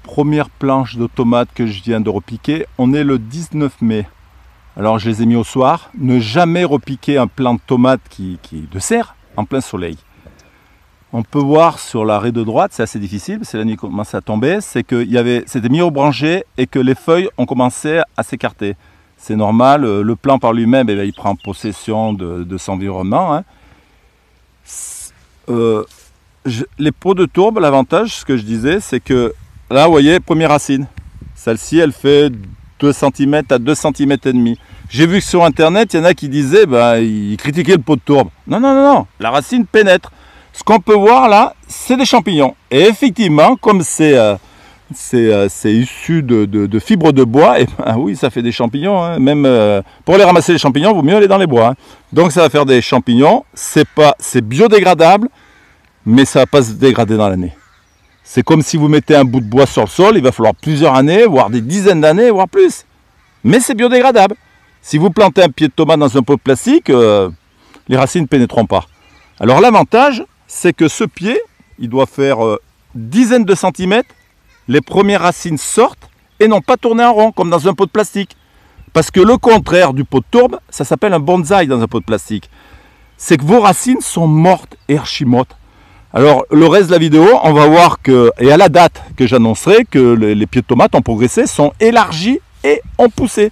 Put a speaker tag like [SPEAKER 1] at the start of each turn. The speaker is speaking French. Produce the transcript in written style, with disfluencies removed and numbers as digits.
[SPEAKER 1] premières planches de tomates que je viens de repiquer. On est le 19 mai. Alors je les ai mis au soir. Ne jamais repiquer un plant de tomate de serre en plein soleil. On peut voir sur la raie de droite, c'est assez difficile, c'est la nuit qui commence à tomber, c'est que c'était mis au branché et que les feuilles ont commencé à s'écarter. C'est normal, le plant par lui-même, il prend possession de son environnement. Hein. Les pots de tourbe, l'avantage, ce que je disais, c'est que là, vous voyez, première racine. Celle-ci, elle fait 2 cm à 2 cm et demi. J'ai vu que sur Internet, il y en a qui disaient, ils critiquaient le pot de tourbe. Non, non, non, non, la racine pénètre. Ce qu'on peut voir là, c'est des champignons. Et effectivement, comme c'est issu de fibres de bois, et oui, ça fait des champignons. Hein. Même pour aller ramasser les champignons, il vaut mieux aller dans les bois. Hein. Donc ça va faire des champignons. C'est biodégradable, mais ça ne va pas se dégrader dans l'année. C'est comme si vous mettez un bout de bois sur le sol, il va falloir plusieurs années, voire des dizaines d'années, voire plus. Mais c'est biodégradable. Si vous plantez un pied de tomate dans un pot de plastique, les racines ne pénétreront pas. Alors l'avantage, c'est que ce pied, il doit faire dizaines de centimètres, les premières racines sortent et non pas tourner en rond comme dans un pot de plastique. Parce que le contraire du pot de tourbe, ça s'appelle un bonsaï dans un pot de plastique. C'est que vos racines sont mortes et archi-mortes. Alors le reste de la vidéo, on va voir que, et à la date que j'annoncerai, que les pieds de tomates ont progressé, sont élargis et ont poussé.